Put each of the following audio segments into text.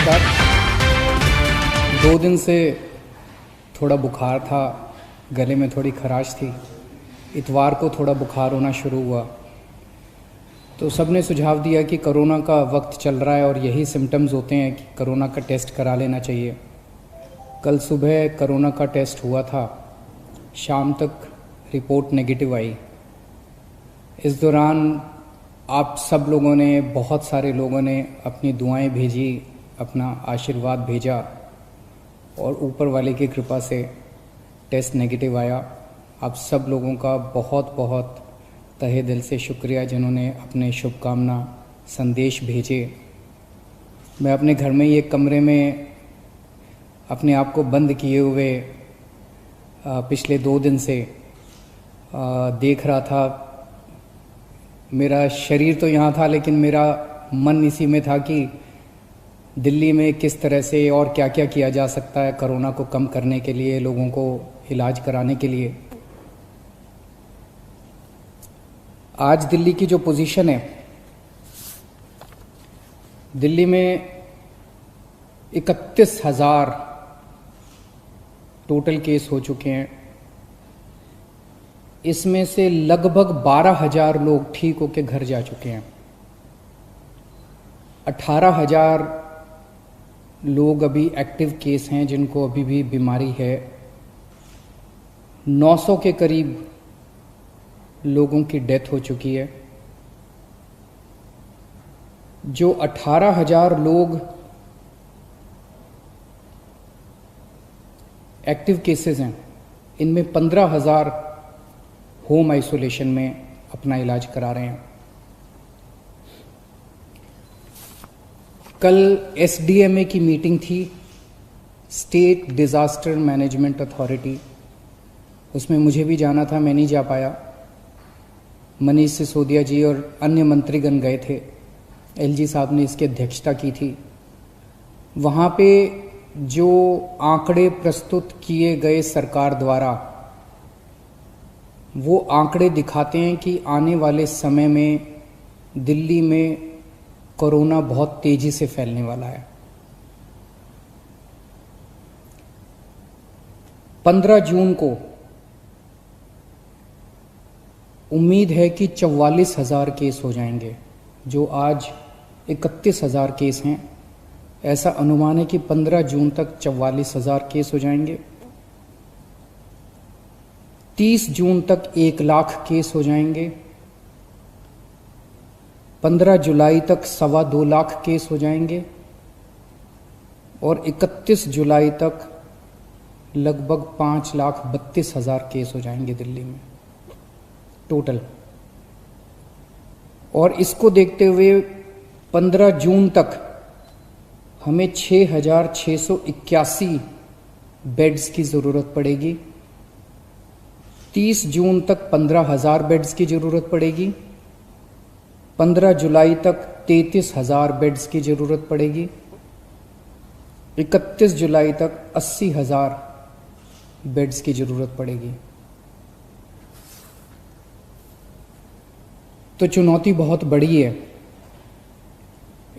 नमस्कार। 2 दिन से थोड़ा बुखार था, गले में थोड़ी खराश थी। इतवार को थोड़ा बुखार होना शुरू हुआ तो सबने सुझाव दिया कि कोरोना का वक्त चल रहा है और यही सिम्टम्स होते हैं कि कोरोना का टेस्ट करा लेना चाहिए। कल सुबह कोरोना का टेस्ट हुआ था, शाम तक रिपोर्ट नेगेटिव आई। इस दौरान आप सब लोगों ने, बहुत सारे लोगों ने अपनी दुआएं भेजी, अपना आशीर्वाद भेजा और ऊपर वाले की कृपा से टेस्ट नेगेटिव आया। आप सब लोगों का बहुत बहुत तहे दिल से शुक्रिया जिन्होंने अपने शुभकामना संदेश भेजे। मैं अपने घर में ही एक कमरे में अपने आप को बंद किए हुए पिछले 2 दिन से देख रहा था। मेरा शरीर तो यहाँ था लेकिन मेरा मन इसी में था कि दिल्ली में किस तरह से और क्या क्या किया जा सकता है कोरोना को कम करने के लिए, लोगों को इलाज कराने के लिए। आज दिल्ली की जो पोजीशन है, दिल्ली में 31,000 टोटल केस हो चुके हैं। इसमें से लगभग 12,000 लोग ठीक होकर घर जा चुके हैं। 18,000 लोग अभी एक्टिव केस हैं जिनको अभी भी बीमारी है। 900 के करीब लोगों की डेथ हो चुकी है। जो 18,000 लोग एक्टिव केसेस हैं, इनमें 15,000 होम आइसोलेशन में अपना इलाज करा रहे हैं। कल SDMA की मीटिंग थी, स्टेट डिज़ास्टर मैनेजमेंट अथॉरिटी। उसमें मुझे भी जाना था, मैं नहीं जा पाया। मनीष सिसोदिया जी और अन्य मंत्रीगण गए थे। LG साहब ने इसकी अध्यक्षता की थी। वहाँ पे जो आंकड़े प्रस्तुत किए गए सरकार द्वारा, वो आंकड़े दिखाते हैं कि आने वाले समय में दिल्ली में कोरोना बहुत तेजी से फैलने वाला है। 15 जून को उम्मीद है कि 44,000 केस हो जाएंगे। जो आज 31,000 केस हैं, ऐसा अनुमान है कि 15 जून तक 44,000 केस हो जाएंगे। 30 जून तक 1 लाख केस हो जाएंगे। 15 जुलाई तक 2.25 लाख केस हो जाएंगे और 31 जुलाई तक लगभग 5,32,000 केस हो जाएंगे दिल्ली में टोटल। और इसको देखते हुए 15 जून तक हमें 6,681 बेड्स की ज़रूरत पड़ेगी। 30 जून तक 15,000 बेड्स की ज़रूरत पड़ेगी। 15 जुलाई तक 33,000 बेड्स की ज़रूरत पड़ेगी। 31 जुलाई तक 80,000 बेड्स की ज़रूरत पड़ेगी। तो चुनौती बहुत बड़ी है।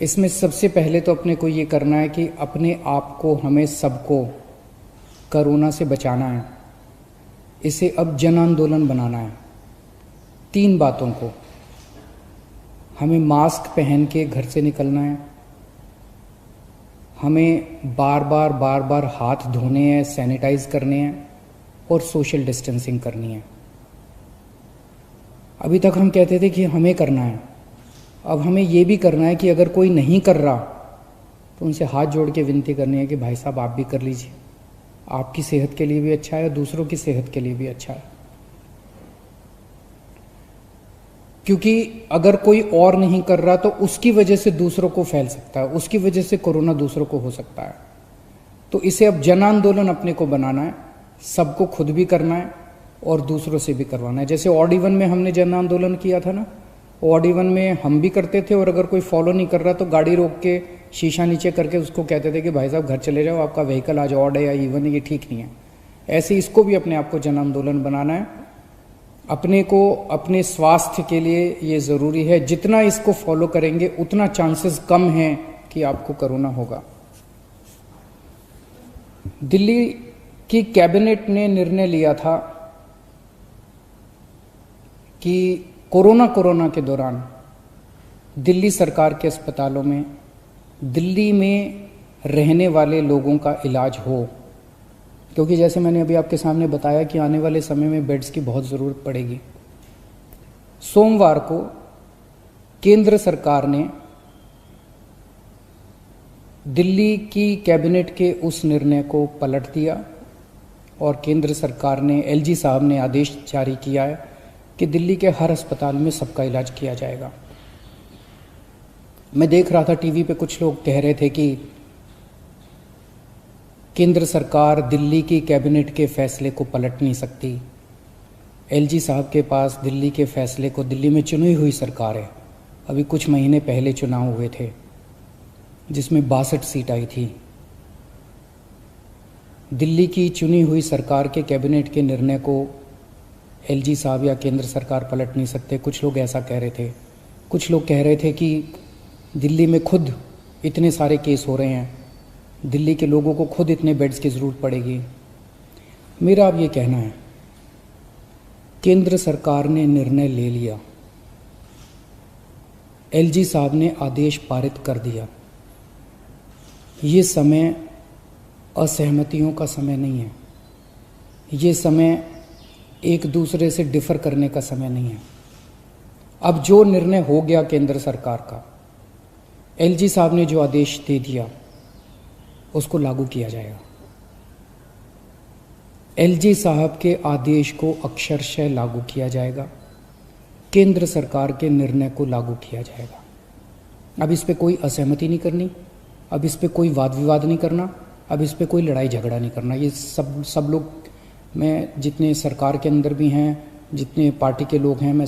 इसमें सबसे पहले तो अपने को ये करना है कि अपने आप को, हमें सबको कोरोना से बचाना है। इसे अब जन आंदोलन बनाना है। 3 बातों को, हमें मास्क पहन के घर से निकलना है, हमें बार बार हाथ धोने हैं, सैनिटाइज करने हैं और सोशल डिस्टेंसिंग करनी है। अभी तक हम कहते थे कि हमें करना है, अब हमें ये भी करना है कि अगर कोई नहीं कर रहा तो उनसे हाथ जोड़ के विनती करनी है कि भाई साहब आप भी कर लीजिए। आपकी सेहत के लिए भी अच्छा है और दूसरों की सेहत के लिए भी अच्छा है। क्योंकि अगर कोई और नहीं कर रहा तो उसकी वजह से दूसरों को फैल सकता है, उसकी वजह से कोरोना दूसरों को हो सकता है। तो इसे अब जन आंदोलन अपने को बनाना है, सबको खुद भी करना है और दूसरों से भी करवाना है। जैसे ऑड इवन में हमने जन आंदोलन किया था ना, ऑड इवन में हम भी करते थे और अगर कोई फॉलो नहीं कर रहा तो गाड़ी रोक के शीशा नीचे करके उसको कहते थे कि भाई साहब घर चले जाओ, आपका व्हीकल आज ऑड है या इवन है, ये ठीक नहीं है। ऐसे इसको भी अपने आप को जन आंदोलन बनाना है। अपने को अपने स्वास्थ्य के लिए ये ज़रूरी है। जितना इसको फॉलो करेंगे उतना चांसेस कम हैं कि आपको कोरोना होगा। दिल्ली की कैबिनेट ने निर्णय लिया था कि कोरोना के दौरान दिल्ली सरकार के अस्पतालों में दिल्ली में रहने वाले लोगों का इलाज हो, क्योंकि जैसे मैंने अभी आपके सामने बताया कि आने वाले समय में बेड्स की बहुत ज़रूरत पड़ेगी। सोमवार को केंद्र सरकार ने दिल्ली की कैबिनेट के उस निर्णय को पलट दिया और केंद्र सरकार ने, एलजी साहब ने आदेश जारी किया है कि दिल्ली के हर अस्पताल में सबका इलाज किया जाएगा। मैं देख रहा था टीवी पे कुछ लोग कह रहे थे कि केंद्र सरकार दिल्ली की कैबिनेट के फैसले को पलट नहीं सकती। एलजी साहब के पास दिल्ली के फैसले को, दिल्ली में चुनी हुई सरकार है, अभी कुछ महीने पहले चुनाव हुए थे जिसमें 62 सीट आई थी। दिल्ली की चुनी हुई सरकार के कैबिनेट के निर्णय को एलजी साहब या केंद्र सरकार पलट नहीं सकते। कुछ लोग ऐसा कह रहे थे। कुछ लोग कह रहे थे कि दिल्ली में खुद इतने सारे केस हो रहे हैं, दिल्ली के लोगों को खुद इतने बेड्स की ज़रूरत पड़ेगी। मेरा अब ये कहना है, केंद्र सरकार ने निर्णय ले लिया, एलजी साहब ने आदेश पारित कर दिया। ये समय असहमतियों का समय नहीं है, ये समय एक दूसरे से डिफर करने का समय नहीं है। अब जो निर्णय हो गया केंद्र सरकार का, एलजी साहब ने जो आदेश दे दिया उसको लागू किया जाएगा। एलजी साहब के आदेश को अक्षरशः लागू किया जाएगा, केंद्र सरकार के निर्णय को लागू किया जाएगा। अब इस पे कोई असहमति नहीं करनी, अब इस पे कोई वाद विवाद नहीं करना, अब इस पे कोई लड़ाई झगड़ा नहीं करना। ये सब लोग, मैं जितने सरकार के अंदर भी हैं, जितने पार्टी के लोग हैं, मैं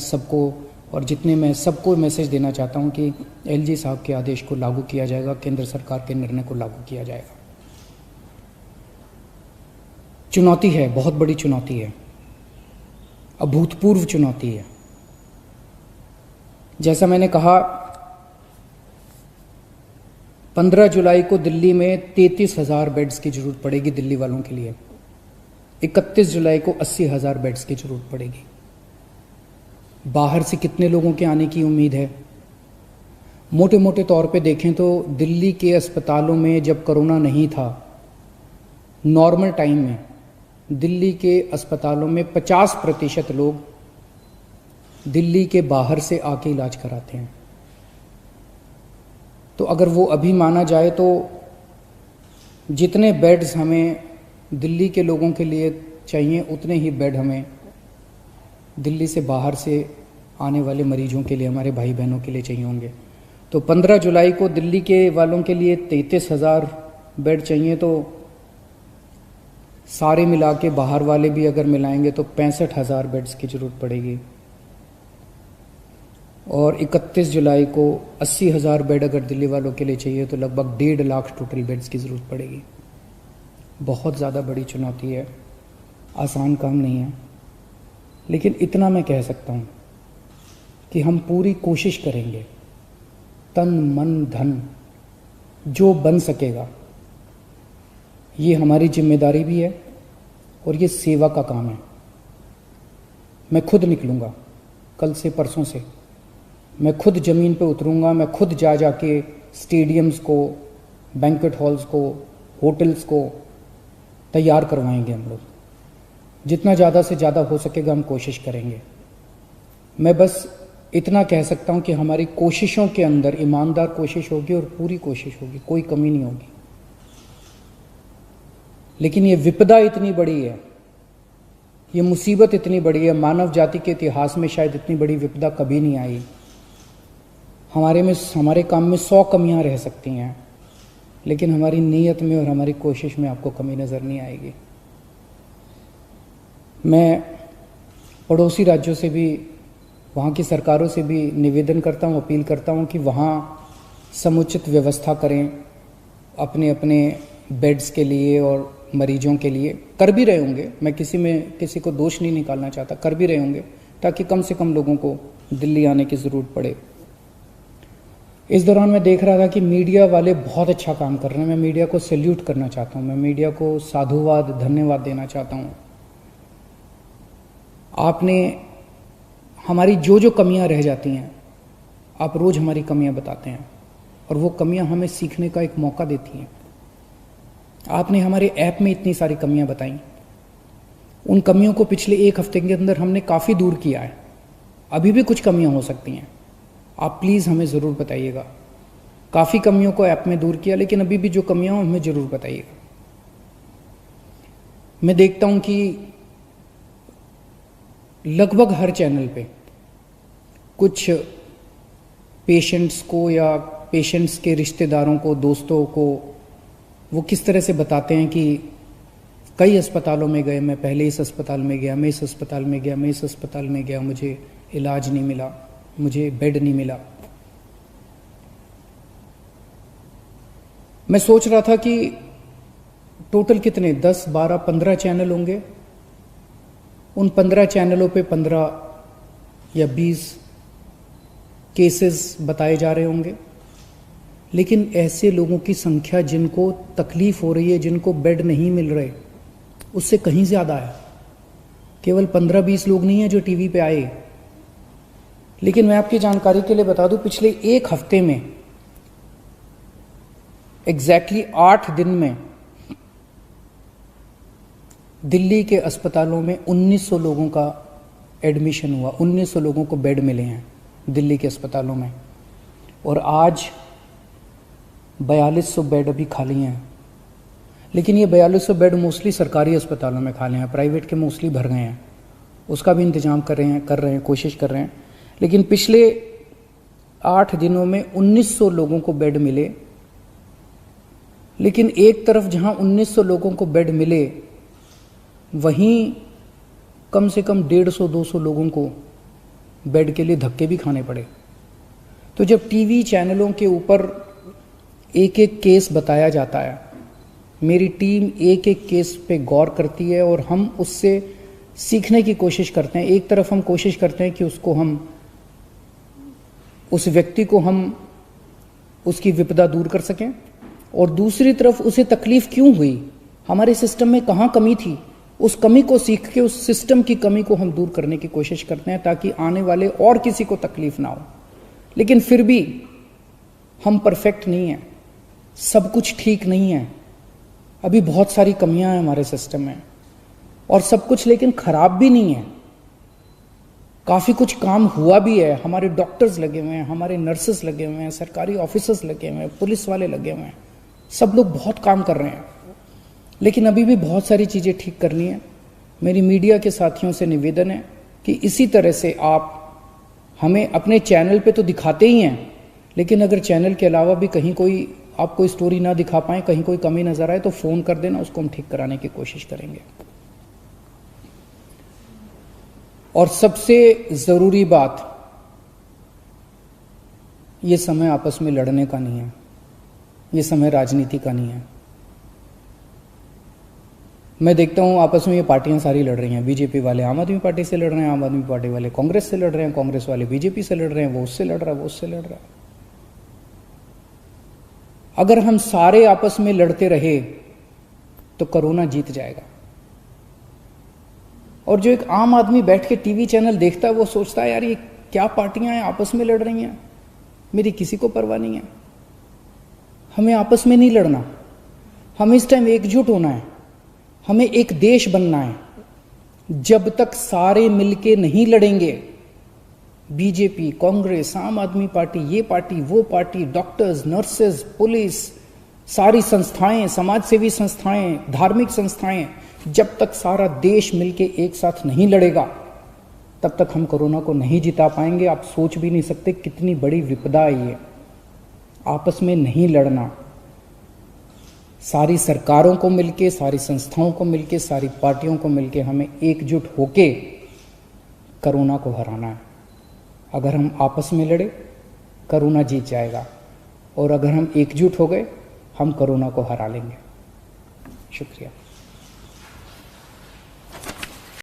सबको मैसेज देना चाहता हूं कि एलजी साहब के आदेश को लागू किया जाएगा, केंद्र सरकार के निर्णय को लागू किया जाएगा। चुनौती है, बहुत बड़ी चुनौती है, अभूतपूर्व चुनौती है। जैसा मैंने कहा, 15 जुलाई को दिल्ली में 33,000 बेड्स की जरूरत पड़ेगी दिल्ली वालों के लिए। 31 जुलाई को 80,000 बेड्स की जरूरत पड़ेगी। बाहर से कितने लोगों के आने की उम्मीद है? मोटे मोटे तौर पे देखें तो दिल्ली के अस्पतालों में जब कोरोना नहीं था, नॉर्मल टाइम में दिल्ली के अस्पतालों में 50% लोग दिल्ली के बाहर से आके इलाज कराते हैं। तो अगर वो अभी माना जाए तो जितने बेड्स हमें दिल्ली के लोगों के लिए चाहिए, उतने ही बेड हमें दिल्ली से बाहर से आने वाले मरीजों के लिए, हमारे भाई बहनों के लिए चाहिए होंगे। तो 15 जुलाई को दिल्ली के वालों के लिए 33,000 बेड चाहिए, तो सारे मिला के बाहर वाले भी अगर मिलाएंगे तो 65,000 बेड्स की जरूरत पड़ेगी। और 31 जुलाई को 80,000 बेड अगर दिल्ली वालों के लिए चाहिए तो लगभग 1.5 लाख टोटल बेड्स की ज़रूरत पड़ेगी। बहुत ज़्यादा बड़ी चुनौती है, आसान काम नहीं है। लेकिन इतना मैं कह सकता हूँ कि हम पूरी कोशिश करेंगे, तन मन धन जो बन सकेगा। ये हमारी जिम्मेदारी भी है और ये सेवा का काम है। मैं खुद निकलूँगा, कल से परसों से मैं खुद ज़मीन पे उतरूँगा, मैं खुद जाके स्टेडियम्स को, बैंक्वेट हॉल्स को, होटल्स को तैयार करवाएंगे। हम लोग जितना ज़्यादा से ज़्यादा हो सकेगा हम कोशिश करेंगे। मैं बस इतना कह सकता हूँ कि हमारी कोशिशों के अंदर ईमानदार कोशिश होगी और पूरी कोशिश होगी, कोई कमी नहीं होगी। लेकिन ये विपदा इतनी बड़ी है, ये मुसीबत इतनी बड़ी है, मानव जाति के इतिहास में शायद इतनी बड़ी विपदा कभी नहीं आई। हमारे काम में 100 कमियां रह सकती हैं, लेकिन हमारी नीयत में और हमारी कोशिश में आपको कमी नज़र नहीं आएगी। मैं पड़ोसी राज्यों से भी, वहाँ की सरकारों से भी निवेदन करता हूँ, अपील करता हूँ कि वहाँ समुचित व्यवस्था करें अपने अपने बेड्स के लिए और मरीजों के लिए। कर भी रहे होंगे, मैं किसी को दोष नहीं निकालना चाहता, कर भी रहे होंगे ताकि कम से कम लोगों को दिल्ली आने की ज़रूरत पड़े। इस दौरान मैं देख रहा था कि मीडिया वाले बहुत अच्छा काम कर रहे हैं। मैं मीडिया को सैल्यूट करना चाहता हूँ, मैं मीडिया को साधुवाद धन्यवाद देना चाहता हूँ। आपने हमारी जो जो कमियां रह जाती हैं, आप रोज़ हमारी कमियां बताते हैं और वो कमियां हमें सीखने का एक मौका देती हैं। आपने हमारे ऐप में इतनी सारी कमियां बताई, उन कमियों को पिछले एक हफ्ते के अंदर हमने काफ़ी दूर किया है। अभी भी कुछ कमियां हो सकती हैं, आप प्लीज़ हमें ज़रूर बताइएगा। काफ़ी कमियों को ऐप में दूर किया, लेकिन अभी भी जो कमियां हो हमें ज़रूर बताइएगा। मैं देखता हूं कि लगभग हर चैनल पे कुछ पेशेंट्स को या पेशेंट्स के रिश्तेदारों को, दोस्तों को, वो किस तरह से बताते हैं कि कई अस्पतालों में गए, मैं पहले इस अस्पताल में गया, मैं इस अस्पताल में गया, मैं इस अस्पताल में गया, मुझे इलाज नहीं मिला, मुझे बेड नहीं मिला। मैं सोच रहा था कि टोटल कितने 10, 12, 15 चैनल होंगे। उन 15 चैनलों पे 15 या 20 केसेस बताए जा रहे होंगे, लेकिन ऐसे लोगों की संख्या जिनको तकलीफ हो रही है, जिनको बेड नहीं मिल रहे, उससे कहीं ज़्यादा है। केवल 15-20 लोग नहीं हैं जो टीवी पे आए। लेकिन मैं आपकी जानकारी के लिए बता दूं, पिछले एक हफ्ते में एग्जैक्टली 8 दिन में दिल्ली के अस्पतालों में 1900 लोगों का एडमिशन हुआ, 1900 लोगों को बेड मिले हैं दिल्ली के अस्पतालों में। और आज 4200 बेड अभी खाली हैं। लेकिन ये 4200 बेड मोस्टली सरकारी अस्पतालों में खाली हैं, प्राइवेट के मोस्टली भर गए हैं। उसका भी इंतजाम कर रहे हैं, कोशिश कर रहे हैं। लेकिन पिछले 8 दिनों में 1900 लोगों को बेड मिले। लेकिन एक तरफ जहां 1900 लोगों को बेड मिले, वहीं कम से कम 150-200 लोगों को बेड के लिए धक्के भी खाने पड़े। तो जब टीवी चैनलों के ऊपर एक एक केस बताया जाता है, मेरी टीम एक एक केस पे गौर करती है और हम उससे सीखने की कोशिश करते हैं। एक तरफ हम कोशिश करते हैं कि उस व्यक्ति को हम उसकी विपदा दूर कर सकें, और दूसरी तरफ उसे तकलीफ क्यों हुई, हमारे सिस्टम में कहाँ कमी थी, उस कमी को सीख के उस सिस्टम की कमी को हम दूर करने की कोशिश करते हैं, ताकि आने वाले और किसी को तकलीफ ना हो। लेकिन फिर भी हम परफेक्ट नहीं हैं, सब कुछ ठीक नहीं है, अभी बहुत सारी कमियां हैं हमारे सिस्टम में, और सब कुछ लेकिन खराब भी नहीं है। काफ़ी कुछ काम हुआ भी है, हमारे डॉक्टर्स लगे हुए हैं, हमारे नर्सेस लगे हुए हैं, सरकारी ऑफिसर्स लगे हुए हैं, पुलिस वाले लगे हुए हैं, सब लोग बहुत काम कर रहे हैं। लेकिन अभी भी बहुत सारी चीज़ें ठीक करनी है। मेरी मीडिया के साथियों से निवेदन है कि इसी तरह से आप हमें अपने चैनल पे तो दिखाते ही हैं, लेकिन अगर चैनल के अलावा भी कहीं कोई आप कोई स्टोरी ना दिखा पाएँ, कहीं कोई कमी नजर आए, तो फ़ोन कर देना, उसको हम ठीक कराने की कोशिश करेंगे। और सबसे ज़रूरी बात, ये समय आपस में लड़ने का नहीं है, ये समय राजनीति का नहीं है। मैं देखता हूँ आपस में ये पार्टियां सारी लड़ रही हैं। बीजेपी वाले आम आदमी पार्टी से लड़ रहे हैं, आम आदमी पार्टी वाले कांग्रेस से लड़ रहे हैं, कांग्रेस वाले बीजेपी से लड़ रहे हैं, वो उससे लड़ रहा है, वो उससे लड़ रहा है। अगर हम सारे आपस में लड़ते रहे तो कोरोना जीत जाएगा। और जो एक आम आदमी बैठ के टीवी चैनल देखता है, वो सोचता है यार ये क्या पार्टियां हैं, आपस में लड़ रही हैं, मेरी किसी को परवाह नहीं है। हमें आपस में नहीं लड़ना, हमें इस टाइम एकजुट होना है, हमें एक देश बनना है। जब तक सारे मिलके नहीं लड़ेंगे, बीजेपी, कांग्रेस, आम आदमी पार्टी, ये पार्टी, वो पार्टी, डॉक्टर्स, नर्सेज, पुलिस, सारी संस्थाएं, समाजसेवी संस्थाएं, धार्मिक संस्थाएं, जब तक सारा देश मिलके एक साथ नहीं लड़ेगा, तब तक हम कोरोना को नहीं जिता पाएंगे। आप सोच भी नहीं सकते कितनी बड़ी विपदा है ये। आपस में नहीं लड़ना, सारी सरकारों को मिलके, सारी संस्थाओं को मिलके, सारी पार्टियों को मिलके हमें एकजुट होके कोरोना को हराना है। अगर हम आपस में लड़े, कोरोना जीत जाएगा, और अगर हम एकजुट हो गए, हम कोरोना को हरा लेंगे। शुक्रिया।